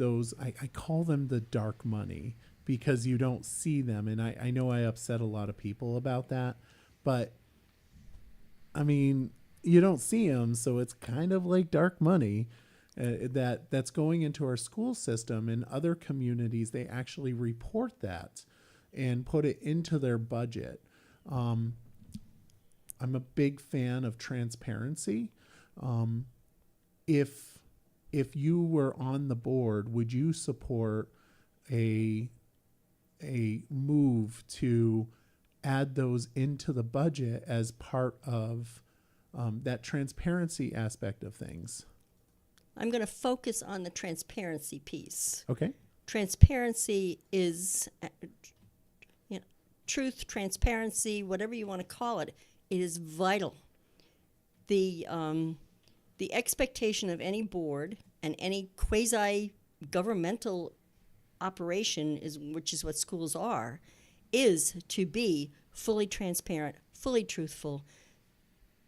A: I call them the dark money, because you don't see them, and I know I upset a lot of people about that, but I mean, you don't see them, so it's kind of like dark money that's going into our school system. In other communities, they actually report that and put it into their budget. I'm a big fan of transparency. If you were on the board, would you support a move to add those into the budget as part of that transparency aspect of things?
B: I'm going to focus on the transparency piece.
A: Okay.
B: Transparency is truth, transparency, whatever you want to call it. It is vital. The expectation of any board and any quasi-governmental operation, which is what schools are, is to be fully transparent, fully truthful.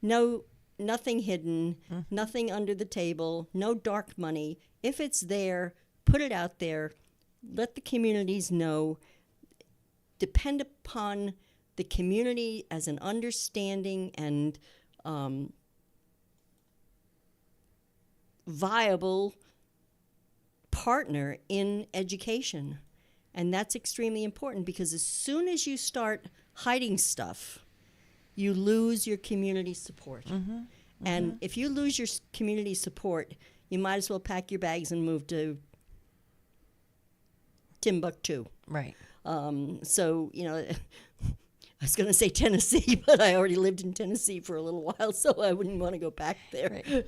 B: Nothing hidden, nothing under the table, no dark money. If it's there, put it out there. Let the communities know depend upon the community as an understanding and viable partner in education. And that's extremely important, because as soon as you start hiding stuff, you lose your community support. And if you lose your community support, you might as well pack your bags and move to Timbuktu.
C: Right.
B: So, you know, I was going to say Tennessee, but I already lived in Tennessee for a little while, so I wouldn't want to go back there.
C: Right.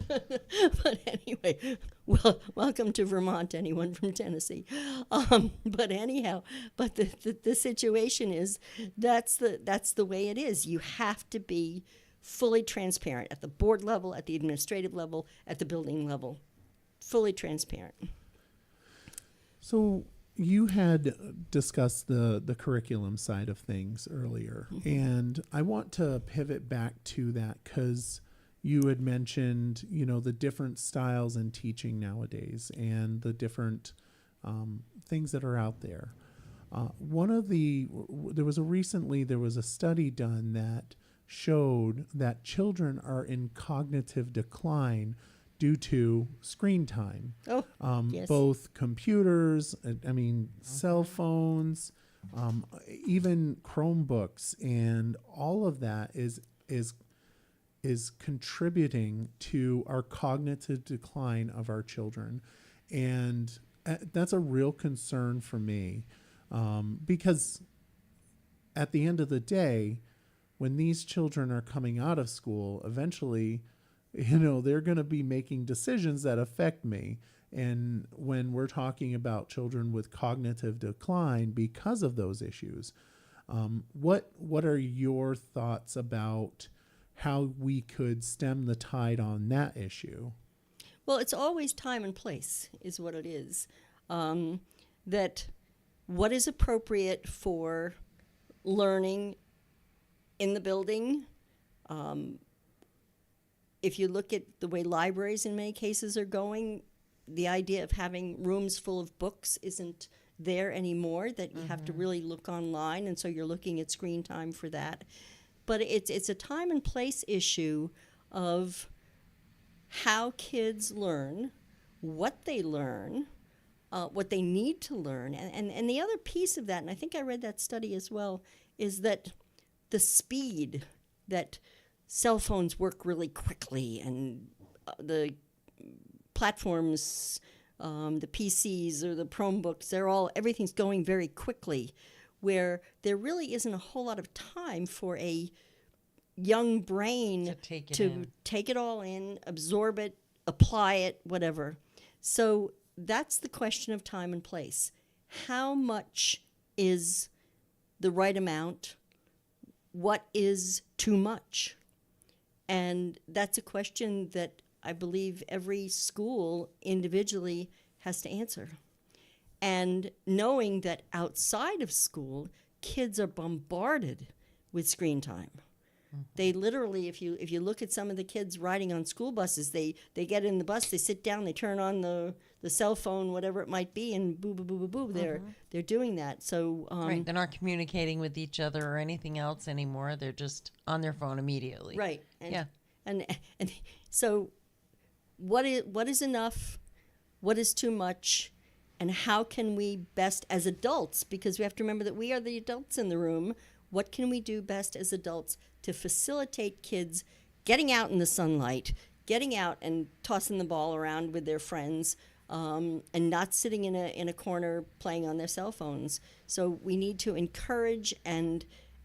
B: But anyway, well, welcome to Vermont, anyone from Tennessee. But anyhow, but the situation is that's the way it is. You have to be fully transparent at the board level, at the administrative level, at the building level. Fully transparent.
A: So you had discussed the curriculum side of things earlier, and I want to pivot back to that because you had mentioned, you know, the different styles in teaching nowadays and the different things that are out there. There was a study done that showed that children are in cognitive decline due to screen time.
B: Yes.
A: Both computers, cell phones, even Chromebooks, and all of that is contributing to our cognitive decline of our children. And that's a real concern for me, because at the end of the day, when these children are coming out of school, eventually, you know, they're going to be making decisions that affect me. And when we're talking about children with cognitive decline because of those issues, what are your thoughts about how we could stem the tide on that issue?
B: Well, it's always time and place is what it is. That what is appropriate for learning in the building. If you look at the way libraries in many cases are going, the idea of having rooms full of books isn't there anymore, that you have to really look online, and so you're looking at screen time for that. But it's a time and place issue of how kids learn, what they learn, what they need to learn. And the other piece of that, and I think I read that study as well, is that the speed that cell phones work really quickly, and the platforms, the PCs or the Chromebooks, everything's going very quickly, where there really isn't a whole lot of time for a young brain to take it all in, absorb it, apply it, whatever. So that's the question of time and place. How much is the right amount? What is too much? And that's a question that I believe every school individually has to answer. And knowing that outside of school, kids are bombarded with screen time. They literally, if you look at some of the kids riding on school buses, they get in the bus, they sit down, they turn on the cell phone, whatever it might be, and boo, boo, boo, boo, boo. They're doing that. So
C: right, they're not communicating with each other or anything else anymore. They're just on their phone immediately.
B: Right.
C: And
B: so what is enough? What is too much? And how can we best as adults, because we have to remember that we are the adults in the room, what can we do best as adults to facilitate kids getting out in the sunlight, getting out and tossing the ball around with their friends, and not sitting in a corner playing on their cell phones? So we need to encourage and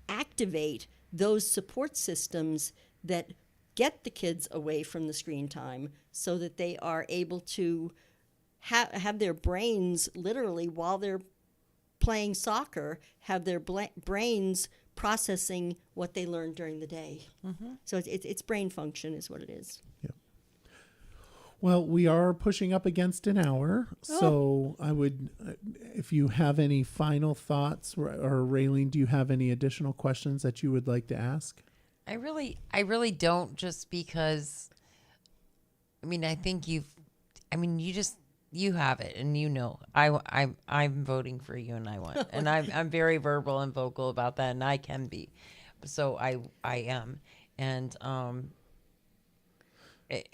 B: activate those support systems that get the kids away from the screen time, so that they are able to have their brains, literally while they're playing soccer, have their brains processing what they learned during the day. So it's brain function is what it is.
A: Yeah. Well, we are pushing up against an hour, so I would, if you have any final thoughts, or Raylene, do you have any additional questions that you would like to ask?
C: I really don't, just because, I think you just you have it, and I'm voting for you, and I want, and I'm very verbal and vocal about that, and I can be, so I am, and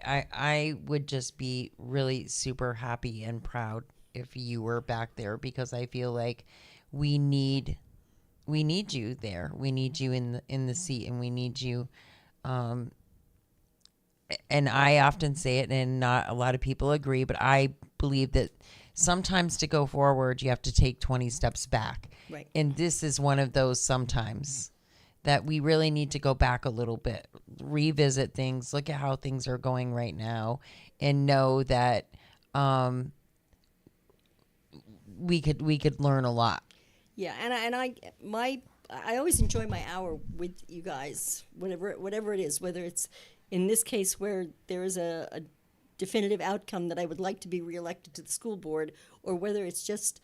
C: I would just be really super happy and proud if you were back there, because I feel like we need you there. We need you in the seat, and we need you. And I often say it, and not a lot of people agree, but I believe that sometimes to go forward, you have to take 20 steps back.
B: Right.
C: And this is one of those sometimes that we really need to go back a little bit, revisit things, look at how things are going right now, and know that we could learn a lot.
B: Yeah, and I always enjoy my hour with you guys, whatever it is, whether it's in this case where there is a definitive outcome that I would like to be reelected to the school board, or whether it's just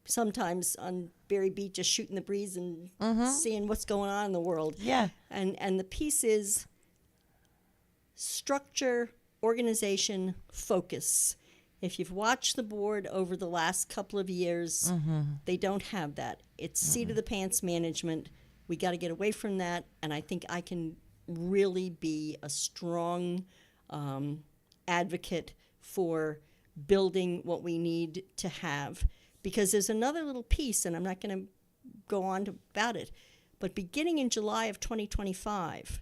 B: sometimes on Barre Beat just shooting the breeze and seeing what's going on in the world.
C: Yeah.
B: And the piece is structure, organization, focus. If you've watched the board over the last couple of years, they don't have that. It's seat of the pants management. We got to get away from that, and I think I can really be a strong advocate for building what we need to have. Because there's another little piece, and I'm not going to go on about it, but beginning in July of 2025,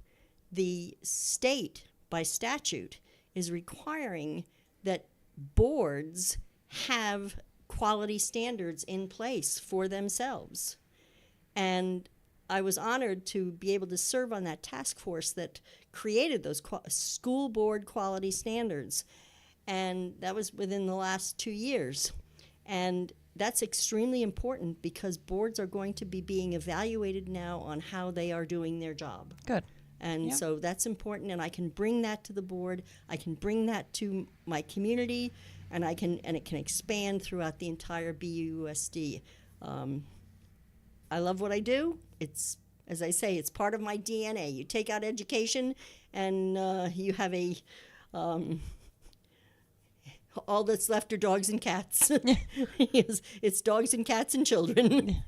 B: the state, by statute, is requiring that boards have quality standards in place for themselves. And I was honored to be able to serve on that task force that created those school board quality standards. And that was within the last 2 years. And that's extremely important because boards are going to be being evaluated now on how they are doing their job.
C: Good.
B: And so that's important, and I can bring that to the board. I can bring that to my community, and it can expand throughout the entire BUUSD. I love what I do. It's, as I say, it's part of my DNA. You take out education, and you have all that's left are dogs and cats. It's dogs and cats and children.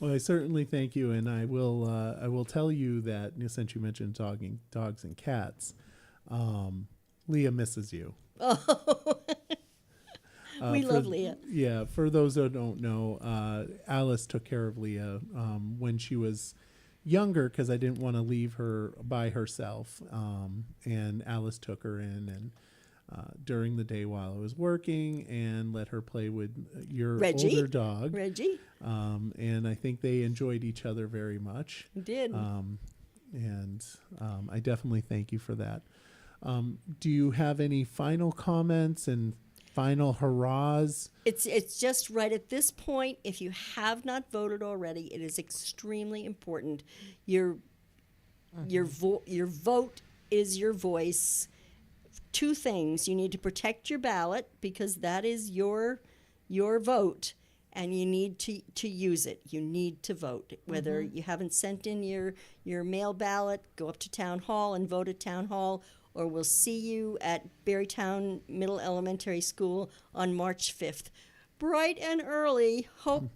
A: Well, I certainly thank you, and I will tell you that since you mentioned dogs and cats, Leah misses you.
B: Oh, we love Leah.
A: Yeah, for those that don't know, Alice took care of Leah when she was younger because I didn't want to leave her by herself, and Alice took her in and during the day while I was working and let her play with your
B: Reggie.
A: older dog.
B: Reggie.
A: And I think they enjoyed each other very much.
B: We did.
A: And I definitely thank you for that. Do you have any final comments and final hurrahs?
B: It's just right at this point, if you have not voted already, it is extremely important. Your vote is your voice. 2 things: you need to protect your ballot because that is your vote, and you need to use it. You need to vote. Whether you haven't sent in your mail ballot, go up to town hall and vote at town hall, or we'll see you at Berrytown Middle Elementary School on March 5th. Bright and early. Hope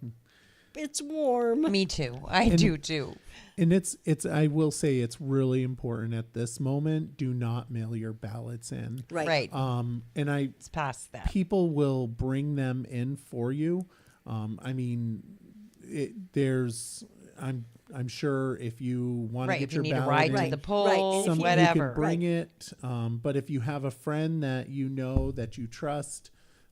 B: it's warm.
C: Me too. I do too.
A: And it's I will say it's really important at this moment. Do not mail your ballots in.
B: Right.
A: And
C: It's past that.
A: people will bring them in for you. I mean, I'm sure if you want to
C: Right.
A: get
C: If
A: your
C: you need a
A: ballot
C: ride
A: in,
C: to the
B: Right.
C: polls,
B: And if you-
C: whatever.
A: you can bring it. But if you have a friend that you know that you trust,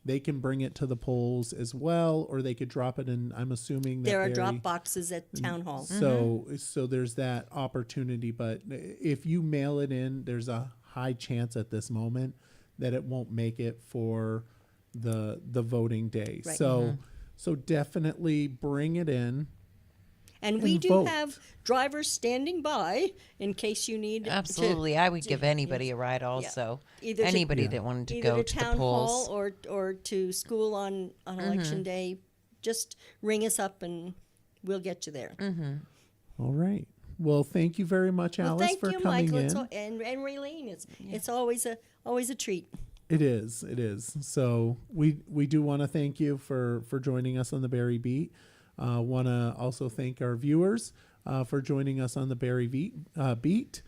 A: they can bring it to the polls as well, or they could drop it in. I'm assuming that
B: There are
A: Barry-
B: drop boxes at town hall.
A: So there's that opportunity. But if you mail it in, there's a high chance at this moment that it won't make it for the voting day.
B: Right.
A: So definitely bring it in.
B: And we
A: And
B: do
A: vote.
B: have drivers standing by in case you need
C: Absolutely. I would give anybody a ride also.
B: Either to-
C: Anybody
A: Yeah.
C: that wanted to
B: either
C: go
B: to
C: to the
B: town
C: polls.
B: hall or to school on election day. Just ring us up and we'll get you there.
A: All right. Well, thank you very much,
B: Well,
A: Alice,
B: thank
A: for
B: you,
A: coming
B: Michael.
A: in.
B: And Raylene. It's always a treat.
A: It is. It is. So we do want to thank you for joining us on the Barre Beat. Want to also thank our viewers for joining us on the Barre Beat.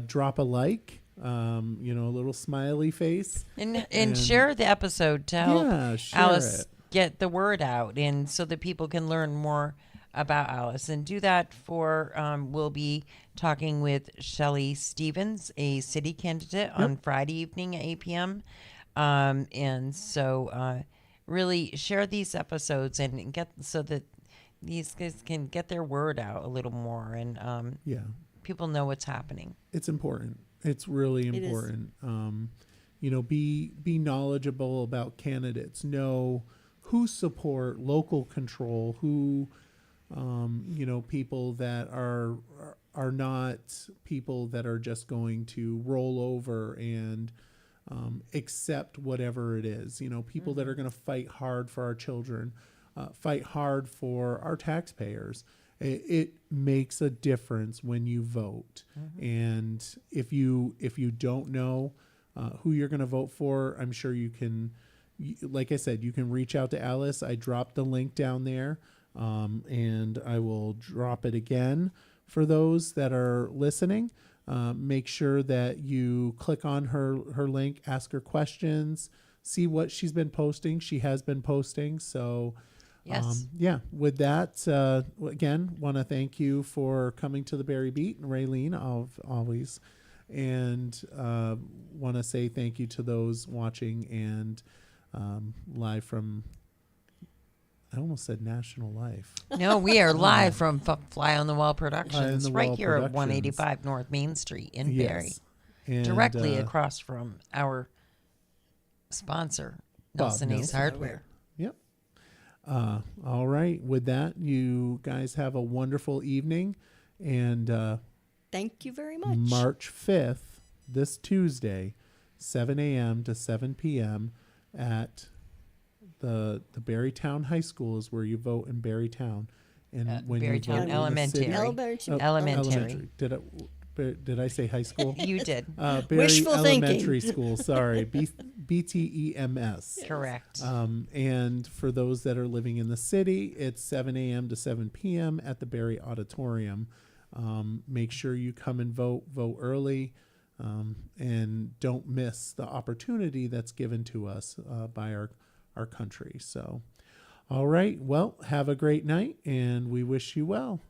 A: Drop a like. A little smiley face.
C: And share the episode to help
A: share
C: Alice
A: it.
C: get the word out, and so that people can learn more about Alice. And do that for we'll be talking with Shelley Stevens, a city candidate, on Friday evening at 8 p.m. And so really share these episodes and get so that these guys can get their word out a little more, and people know what's happening.
A: It's important. It's really important. Be knowledgeable about candidates. Know who support local control. Who, people that are not people that are just going to roll over and accept whatever it is. People that are going to fight hard for our children, fight hard for our taxpayers. It makes a difference when you vote. And if you don't know who you're going to vote for, I'm sure you can, like I said, you can reach out to Alice. I dropped the link down there, and I will drop it again for those that are listening. Make sure that you click on her link, ask her questions, see what she's been posting. She has been posting. So
C: Yes.
A: with that, again, want to thank you for coming to the Barre Beat, and Raylene, always. And want to say thank you to those watching and live from, I almost said National Life.
C: No, we are live from Fly on the Wall
A: Fly on
C: Productions,
A: the
C: right
A: Wall
C: here at
A: Productions.
C: 185 North Main Street in Barre.
A: And,
C: Directly across from our sponsor, Nelson Ace
A: Nelson.
C: Hardware.
A: Yep. All right. With that, you guys have a wonderful evening. And
B: Thank you very much.
A: March 5th, this Tuesday, 7 a.m. to 7 p.m. at the Barrytown High School is where you vote in Barrytown. And when you vote
C: Barrytown
A: in the
C: Elementary.
A: city-
C: Elementary.
A: Did I say high school?
C: You did.
A: Barry
B: Wishful
A: Elementary
B: thinking.
A: School. Sorry, BTEMS.
C: Correct.
A: And for those that are living in the city, it's 7 a.m. to 7 p.m. at the Barre Auditorium. Make sure you come and vote early, and don't miss the opportunity that's given to us by our country. So, all right. Well, have a great night, and we wish you well.